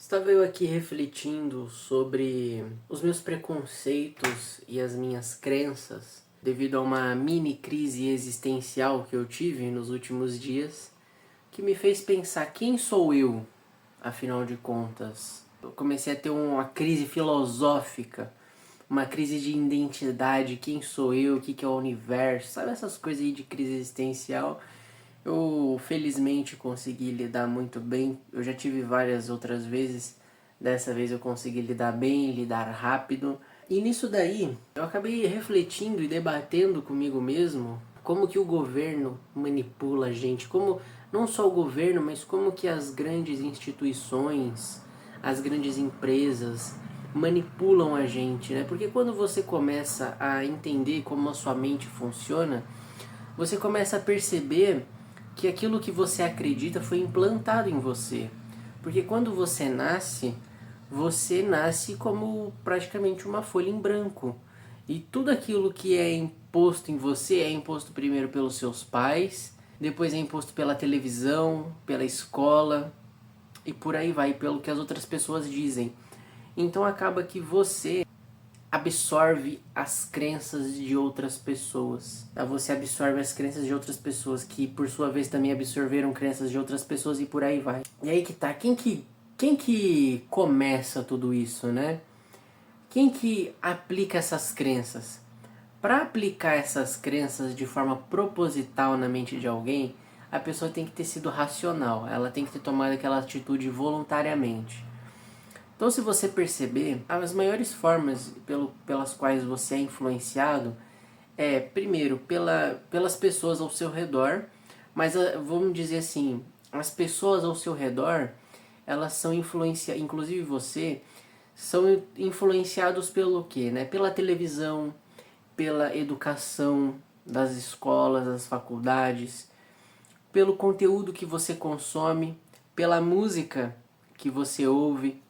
Estava eu aqui refletindo sobre os meus preconceitos e as minhas crenças devido a uma mini crise existencial que eu tive nos últimos dias, que me fez pensar quem sou eu, afinal de contas. Eu comecei a ter uma crise filosófica, uma crise de identidade, quem sou eu, o que é o universo, sabe essas coisas aí de crise existencial. Eu felizmente consegui lidar muito bem. Eu já tive várias outras vezes. Dessa vez eu consegui lidar bem, lidar rápido. E nisso daí, eu acabei refletindo e debatendo comigo mesmo como que o governo manipula a gente, como não só o governo, mas como que as grandes instituições, as grandes empresas manipulam a gente, né? Porque quando você começa a entender como a sua mente funciona, você começa a perceber que aquilo que você acredita foi implantado em você. Porque quando você nasce como praticamente uma folha em branco. E tudo aquilo que é imposto em você é imposto primeiro pelos seus pais, depois é imposto pela televisão, pela escola e por aí vai, pelo que as outras pessoas dizem. Então acaba que você absorve as crenças de outras pessoas. Você absorve as crenças de outras pessoas, que por sua vez também absorveram crenças de outras pessoas e por aí vai. E aí que tá, quem que começa tudo isso, né? Quem que aplica essas crenças? Para aplicar essas crenças de forma proposital na mente de alguém, a pessoa tem que ter sido racional, ela tem que ter tomado aquela atitude voluntariamente. Então, se você perceber, as maiores formas pelas quais você é influenciado é, primeiro, pelas pessoas ao seu redor, mas vamos dizer assim, as pessoas ao seu redor, elas são influenciadas, inclusive você, são influenciados pelo quê? Né? Pela televisão, pela educação das escolas, das faculdades, pelo conteúdo que você consome, pela música que você ouve,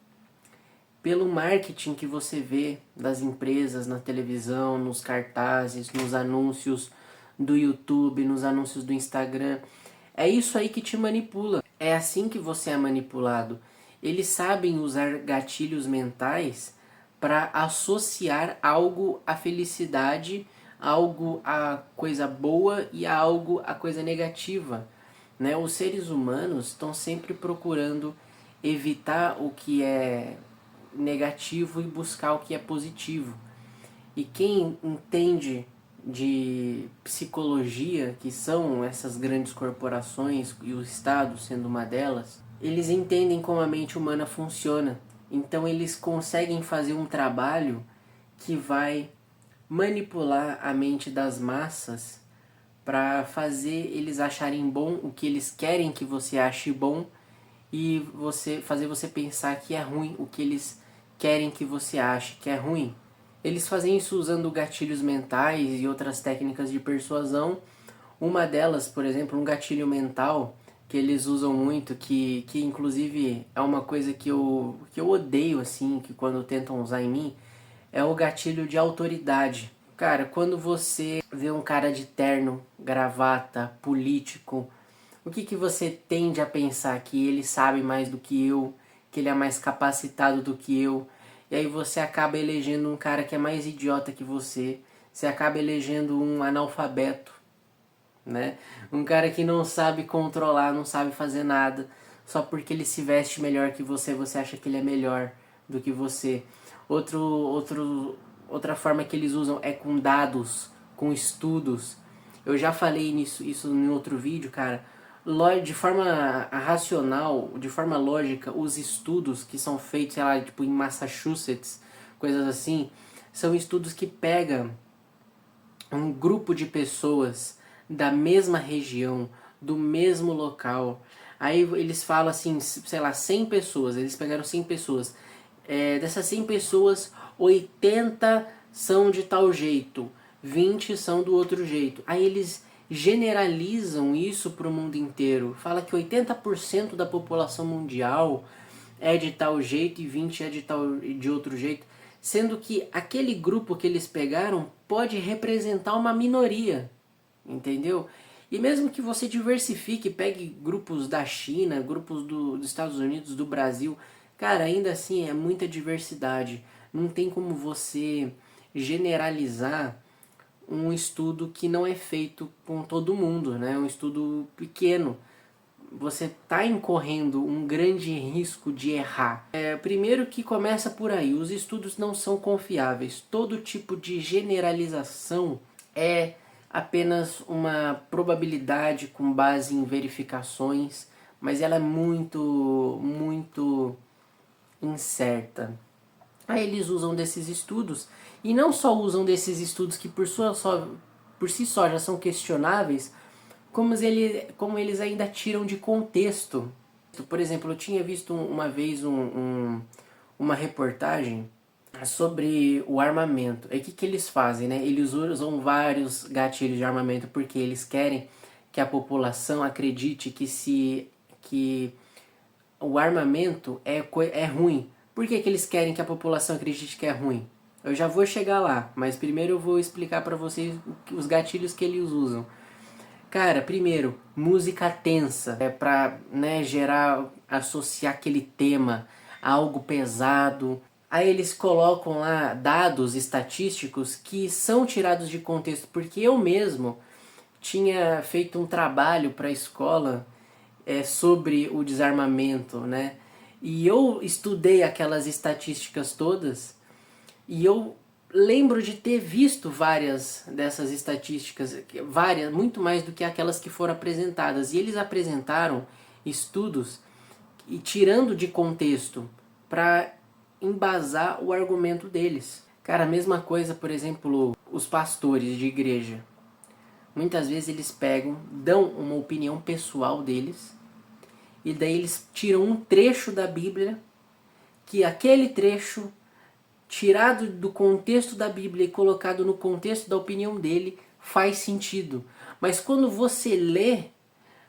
pelo marketing que você vê das empresas na televisão, nos cartazes, nos anúncios do YouTube, nos anúncios do Instagram. É isso aí que te manipula. É assim que você é manipulado. Eles sabem usar gatilhos mentais para associar algo à felicidade, algo à coisa boa e algo à coisa negativa. Né? Os seres humanos estão sempre procurando evitar o que é negativo e buscar o que é positivo. E quem entende de psicologia, que são essas grandes corporações e o Estado sendo uma delas, eles entendem como a mente humana funciona. Então eles conseguem fazer um trabalho que vai manipular a mente das massas para fazer eles acharem bom o que eles querem que você ache bom e fazer você pensar que é ruim o que eles querem que você ache que é ruim. Eles fazem isso usando gatilhos mentais e outras técnicas de persuasão. Uma delas, por exemplo, um gatilho mental que eles usam muito, que inclusive é uma coisa que eu odeio, assim, que quando tentam usar em mim, é o gatilho de autoridade. Cara, quando você vê um cara de terno, gravata, político, o que você tende a pensar? Que ele sabe mais do que eu, que ele é mais capacitado do que eu. E aí você acaba elegendo um cara que é mais idiota que você. Você acaba elegendo um analfabeto, né? Um cara que não sabe controlar, não sabe fazer nada. Só porque ele se veste melhor que você acha que ele é melhor do que você. Outra forma que eles usam é com dados, com estudos. Eu já falei isso em outro vídeo, cara. De forma racional, de forma lógica, os estudos que são feitos, sei lá, tipo em Massachusetts, coisas assim, são estudos que pegam um grupo de pessoas da mesma região, do mesmo local. Aí eles falam assim, sei lá, 100 pessoas, eles pegaram 100 pessoas. Dessas 100 pessoas, 80 são de tal jeito, 20 são do outro jeito. Aí eles generalizam isso para o mundo inteiro. Fala que 80% da população mundial é de tal jeito e 20 é de outro jeito, sendo que aquele grupo que eles pegaram pode representar uma minoria, entendeu? E mesmo que você diversifique, pegue grupos da China, grupos dos Estados Unidos, do Brasil, Cara, ainda assim é muita diversidade. Não tem como você generalizar um estudo que não é feito com todo mundo, né? Um estudo pequeno. Você está incorrendo um grande risco de errar. Primeiro que começa por aí, os estudos não são confiáveis. Todo tipo de generalização é apenas uma probabilidade com base em verificações, mas ela é muito incerta. Aí eles usam desses estudos, e não só usam desses estudos que por si só já são questionáveis, como eles ainda tiram de contexto. Por exemplo, eu tinha visto uma vez uma reportagem sobre o armamento. E o que eles fazem, né? Eles usam vários gatilhos de armamento porque eles querem que a população acredite que o armamento é ruim. Por que eles querem que a população acredite que é ruim? Eu já vou chegar lá, mas primeiro eu vou explicar para vocês os gatilhos que eles usam. Cara, primeiro, música tensa, é pra, né, associar aquele tema a algo pesado. Aí eles colocam lá dados estatísticos que são tirados de contexto, porque eu mesmo tinha feito um trabalho para a escola sobre o desarmamento, né? E eu estudei aquelas estatísticas todas e eu lembro de ter visto várias dessas estatísticas, várias, muito mais do que aquelas que foram apresentadas. E eles apresentaram estudos e tirando de contexto para embasar o argumento deles. Cara, a mesma coisa, por exemplo, os pastores de igreja. Muitas vezes eles pegam, dão uma opinião pessoal deles e daí eles tiram um trecho da Bíblia que aquele trecho tirado do contexto da Bíblia e colocado no contexto da opinião dele faz sentido. Mas quando você lê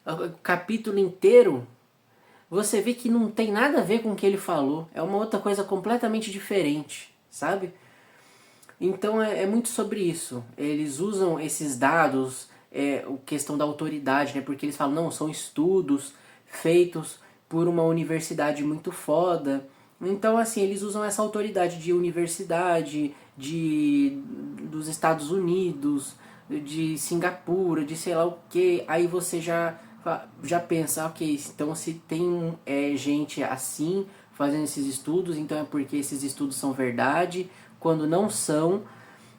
o capítulo inteiro, você vê que não tem nada a ver com o que ele falou. É uma outra coisa completamente diferente, sabe? Então é muito sobre isso. Eles usam esses dados, a questão da autoridade, né? Porque eles falam, não, são estudos feitos por uma universidade muito foda. Então, assim, eles usam essa autoridade de universidade, dos Estados Unidos, de Singapura, de sei lá o que. Aí você já pensa, ok, então se tem gente assim fazendo esses estudos, então é porque esses estudos são verdade. Quando não são,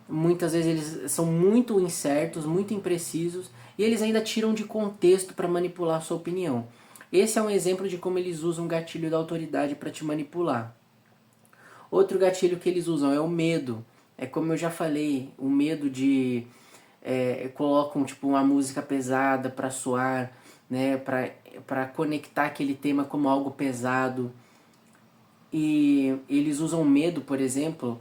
muitas vezes eles são muito incertos, muito imprecisos, e eles ainda tiram de contexto para manipular a sua opinião. Esse é um exemplo de como eles usam o gatilho da autoridade para te manipular. Outro gatilho que eles usam é o medo. É como eu já falei, o medo de... colocam tipo uma música pesada para soar, né, para conectar aquele tema como algo pesado. E eles usam medo, por exemplo,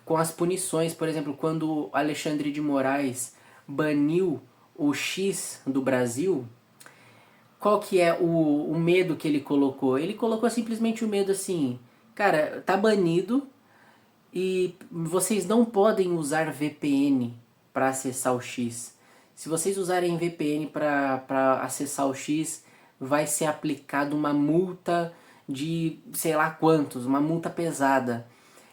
com as punições. Por exemplo, quando Alexandre de Moraes baniu o X do Brasil, qual que é o medo que ele colocou? Ele colocou simplesmente o medo assim, cara, tá banido e vocês não podem usar VPN para acessar o X. Se vocês usarem VPN para acessar o X, vai ser aplicada uma multa de sei lá quantos, uma multa pesada.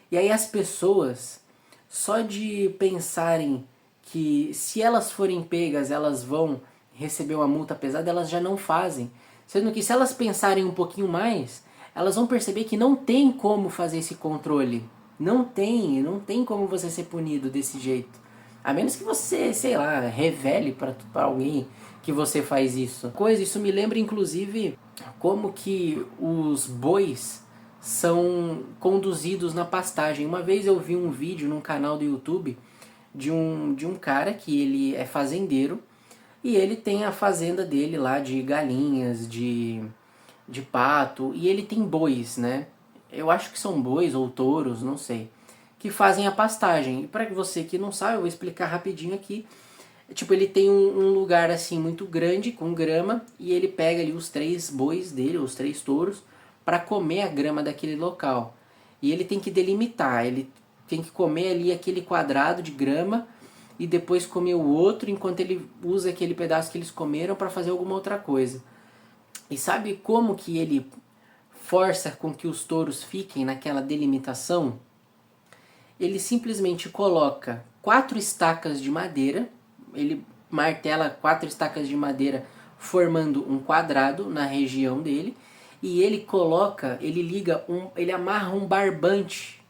E aí as pessoas, só de pensarem que se elas forem pegas, elas vão receber uma multa pesada, elas já não fazem. Sendo que se elas pensarem um pouquinho mais, elas vão perceber que não tem como fazer esse controle. Não tem como você ser punido desse jeito. A menos que você, sei lá, revele para alguém que você faz isso. Isso me lembra inclusive como que os bois são conduzidos na pastagem. Uma vez eu vi um vídeo num canal do YouTube de um cara que ele é fazendeiro e ele tem a fazenda dele lá de galinhas, de pato, e ele tem bois, né? Eu acho que são bois ou touros, não sei, que fazem a pastagem. E para você que não sabe, eu vou explicar rapidinho aqui. Tipo, ele tem um lugar assim muito grande com grama e ele pega ali os 3 bois dele, os 3 touros, para comer a grama daquele local. E ele tem que delimitar, ele tem que comer ali aquele quadrado de grama e depois comer o outro enquanto ele usa aquele pedaço que eles comeram para fazer alguma outra coisa. E sabe como que ele força com que os touros fiquem naquela delimitação, ele simplesmente coloca 4 estacas de madeira, ele martela 4 estacas de madeira formando um quadrado na região dele, e ele amarra um barbante,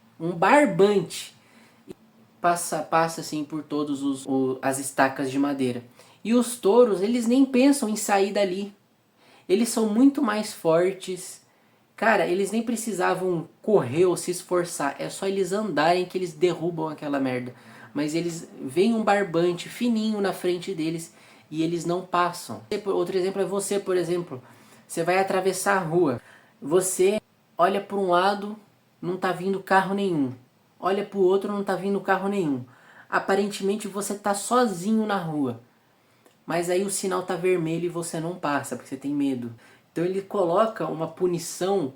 passa assim por todos as estacas de madeira. E os touros, eles nem pensam em sair dali. Eles são muito mais fortes. Cara, eles nem precisavam correr ou se esforçar. É só eles andarem que eles derrubam aquela merda. Mas eles veem um barbante fininho na frente deles e eles não passam. Outro exemplo é você, por exemplo. Você vai atravessar a rua. Você olha para um lado, não tá vindo carro nenhum. Olha para o outro, não tá vindo carro nenhum. Aparentemente você tá sozinho na rua. Mas aí o sinal tá vermelho e você não passa, porque você tem medo. Então ele coloca uma punição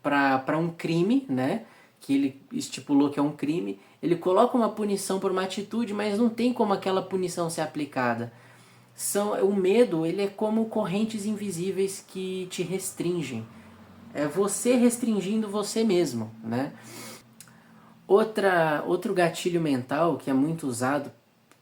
para um crime, né? Que ele estipulou que é um crime. Ele coloca uma punição por uma atitude, mas não tem como aquela punição ser aplicada. O medo, ele é como correntes invisíveis que te restringem. É você restringindo você mesmo, né? Outro gatilho mental que é muito usado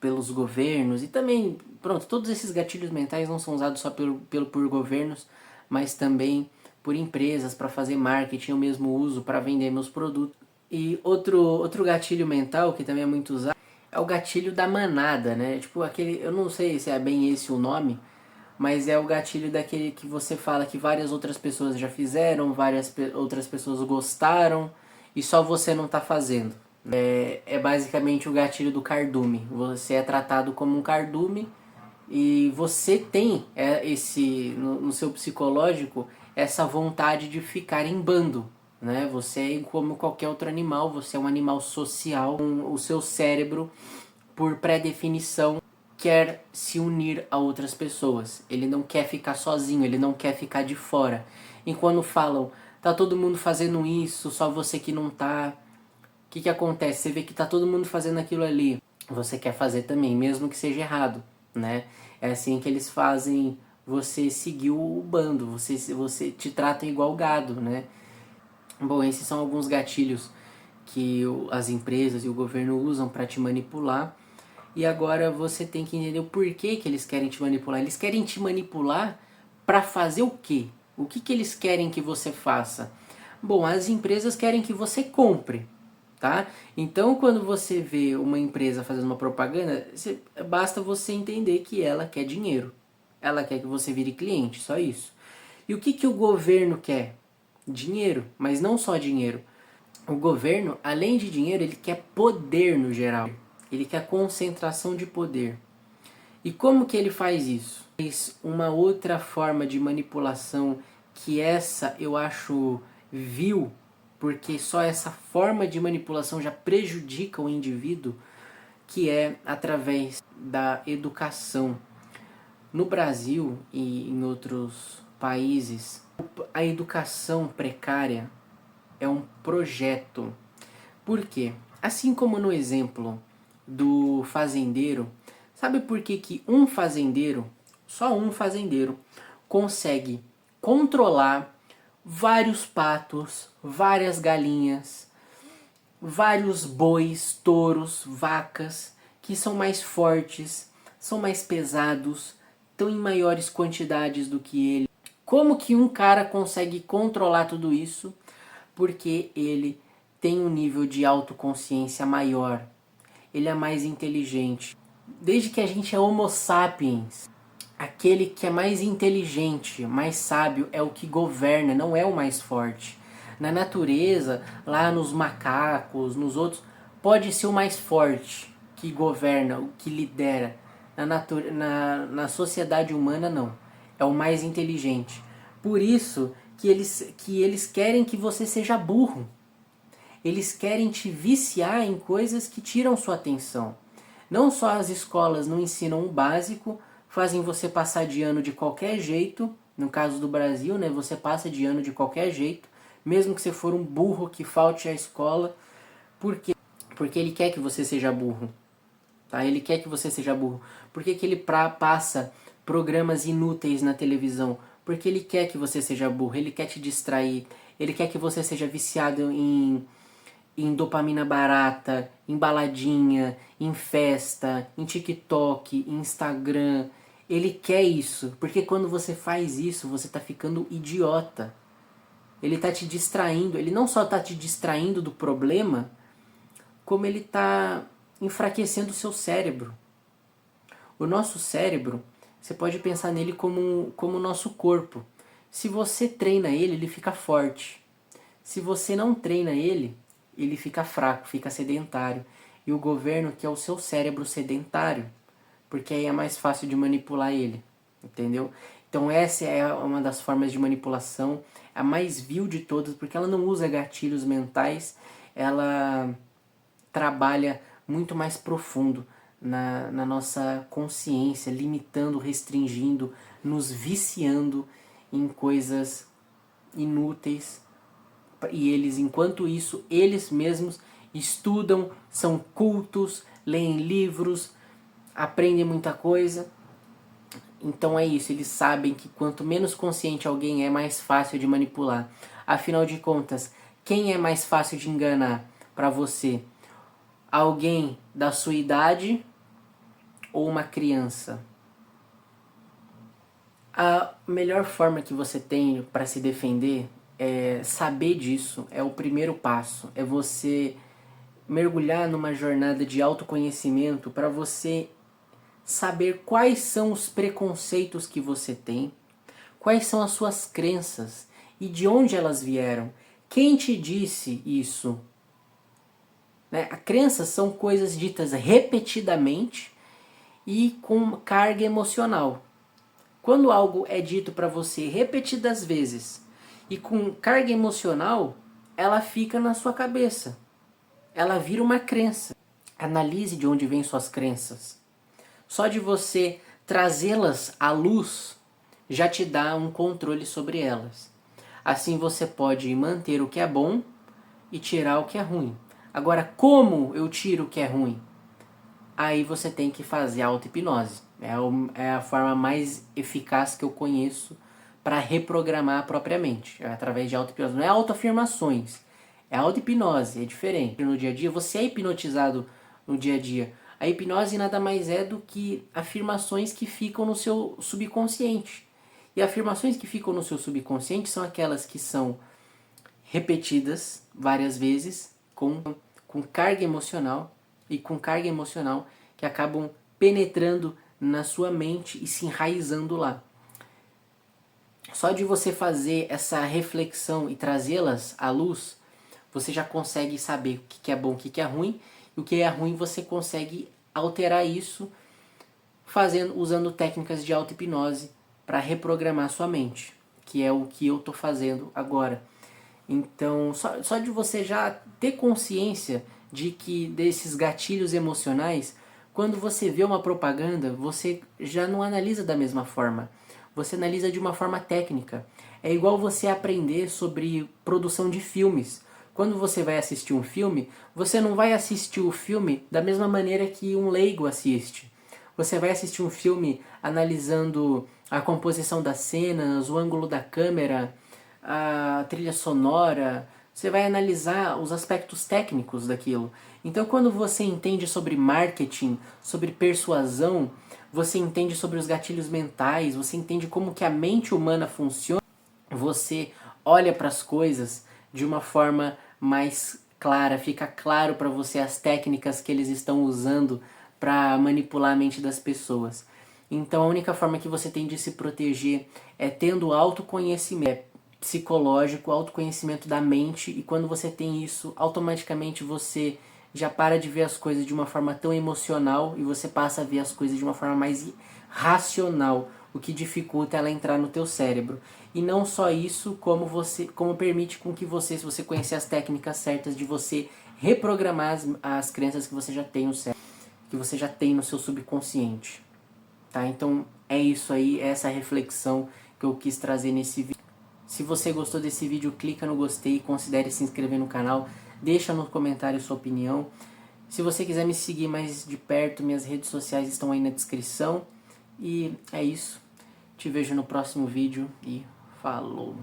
pelos governos e também, pronto, todos esses gatilhos mentais não são usados só por governos, mas também por empresas para fazer marketing, eu mesmo uso para vender meus produtos. E outro gatilho mental que também é muito usado é o gatilho da manada, né? Tipo aquele, eu não sei se é bem esse o nome, mas é o gatilho daquele que você fala que várias outras pessoas já fizeram, outras pessoas gostaram e só você não está fazendo. É basicamente o gatilho do cardume. Você é tratado como um cardume e você tem no seu psicológico essa vontade de ficar em bando. Né? Você é como qualquer outro animal, você é um animal social. O seu cérebro, por pré-definição, quer se unir a outras pessoas. Ele não quer ficar sozinho, ele não quer ficar de fora. E quando falam, tá todo mundo fazendo isso, só você que não tá. O que acontece? Você vê que tá todo mundo fazendo aquilo ali. Você quer fazer também, mesmo que seja errado, né? É assim que eles fazem você seguir o bando, você te tratam igual gado, né? Bom, esses são alguns gatilhos que as empresas e o governo usam para te manipular. E agora você tem que entender o porquê que eles querem te manipular. Eles querem te manipular para fazer o quê? O que eles querem que você faça? Bom, as empresas querem que você compre, tá? Então, quando você vê uma empresa fazendo uma propaganda, basta você entender que ela quer dinheiro. Ela quer que você vire cliente, só isso. E o que o governo quer? Dinheiro, mas não só dinheiro. O governo, além de dinheiro, ele quer poder no geral. Ele quer concentração de poder. E como que ele faz isso? Faz uma outra forma de manipulação que essa eu acho vil, porque só essa forma de manipulação já prejudica o indivíduo, que é através da educação. No Brasil e em outros países, a educação precária é um projeto. Por quê? Assim como no exemplo do fazendeiro, sabe por que um fazendeiro, só um fazendeiro, consegue controlar vários patos, várias galinhas, vários bois, touros, vacas, que são mais fortes, são mais pesados, estão em maiores quantidades do que ele? Como que um cara consegue controlar tudo isso? Porque ele tem um nível de autoconsciência maior. Ele é mais inteligente. Desde que a gente é Homo sapiens, aquele que é mais inteligente, mais sábio, é o que governa, não é o mais forte. Na natureza, lá nos macacos, nos outros, pode ser o mais forte que governa, o que lidera. Na sociedade humana, não. É o mais inteligente. Por isso que eles querem que você seja burro. Eles querem te viciar em coisas que tiram sua atenção. Não só as escolas não ensinam o básico, fazem você passar de ano de qualquer jeito. No caso do Brasil, né, você passa de ano de qualquer jeito, mesmo que você for um burro que falte à escola. Por quê? Porque ele quer que você seja burro. Tá? Ele quer que você seja burro. Por que ele passa programas inúteis na televisão? Porque ele quer que você seja burro, ele quer te distrair, ele quer que você seja viciado em dopamina barata, em baladinha, em festa, em TikTok, em Instagram. Ele quer isso, porque quando você faz isso, você tá ficando idiota. Ele tá te distraindo, ele não só tá te distraindo do problema, como ele tá enfraquecendo o seu cérebro. O nosso cérebro, você pode pensar nele como o nosso corpo. Se você treina ele, ele fica forte. Se você não treina ele, ele fica fraco, fica sedentário. E o governo quer o seu cérebro sedentário, porque aí é mais fácil de manipular ele, entendeu? Então essa é uma das formas de manipulação, a mais vil de todas, porque ela não usa gatilhos mentais, ela trabalha muito mais profundo na nossa consciência, limitando, restringindo, nos viciando em coisas inúteis. E eles, enquanto isso, eles mesmos estudam, são cultos, leem livros, aprendem muita coisa. Então é isso, eles sabem que quanto menos consciente alguém é, mais fácil de manipular. Afinal de contas, quem é mais fácil de enganar para você? Alguém da sua idade ou uma criança? A melhor forma que você tem para se defender é saber disso, é o primeiro passo. É você mergulhar numa jornada de autoconhecimento para você saber quais são os preconceitos que você tem, quais são as suas crenças e de onde elas vieram. Quem te disse isso? Né? Crenças são coisas ditas repetidamente e com carga emocional. Quando algo é dito para você repetidas vezes e com carga emocional, ela fica na sua cabeça. Ela vira uma crença. Analise de onde vêm suas crenças. Só de você trazê-las à luz já te dá um controle sobre elas. Assim você pode manter o que é bom e tirar o que é ruim. Agora, como eu tiro o que é ruim? Aí você tem que fazer auto-hipnose. É a forma mais eficaz que eu conheço para reprogramar propriamente. É através de auto-hipnose. Não é autoafirmações, é auto-hipnose, é diferente. No dia a dia, você é hipnotizado no dia a dia. A hipnose nada mais é do que afirmações que ficam no seu subconsciente. E afirmações que ficam no seu subconsciente são aquelas que são repetidas várias vezes com carga emocional e com carga emocional que acabam penetrando na sua mente e se enraizando lá. Só de você fazer essa reflexão e trazê-las à luz, você já consegue saber o que é bom, o que é ruim, e o que é ruim você consegue alterar isso usando técnicas de auto-hipnose para reprogramar sua mente, que é o que eu estou fazendo agora. Então, só de você já ter consciência de que desses gatilhos emocionais, quando você vê uma propaganda, você já não analisa da mesma forma. Você analisa de uma forma técnica. É igual você aprender sobre produção de filmes. Quando você vai assistir um filme, você não vai assistir o filme da mesma maneira que um leigo assiste. Você vai assistir um filme analisando a composição das cenas, o ângulo da câmera, a trilha sonora. Você vai analisar os aspectos técnicos daquilo. Então, quando você entende sobre marketing, sobre persuasão, você entende sobre os gatilhos mentais, você entende como que a mente humana funciona, você olha para as coisas de uma forma mais clara, fica claro para você as técnicas que eles estão usando para manipular a mente das pessoas. Então, a única forma que você tem de se proteger é tendo autoconhecimento psicológico, autoconhecimento da mente, e quando você tem isso, automaticamente você já para de ver as coisas de uma forma tão emocional e você passa a ver as coisas de uma forma mais racional, o que dificulta ela entrar no teu cérebro. E não só isso, como permite com que você, se você conhecer as técnicas certas, de você reprogramar as crenças que você já tem no cérebro, que você já tem no seu subconsciente. Tá? Então é isso aí, é essa reflexão que eu quis trazer nesse vídeo. Se você gostou desse vídeo, clica no gostei e considere se inscrever no canal. Deixa no comentário sua opinião. Se você quiser me seguir mais de perto, minhas redes sociais estão aí na descrição. E é isso. Te vejo no próximo vídeo e falou!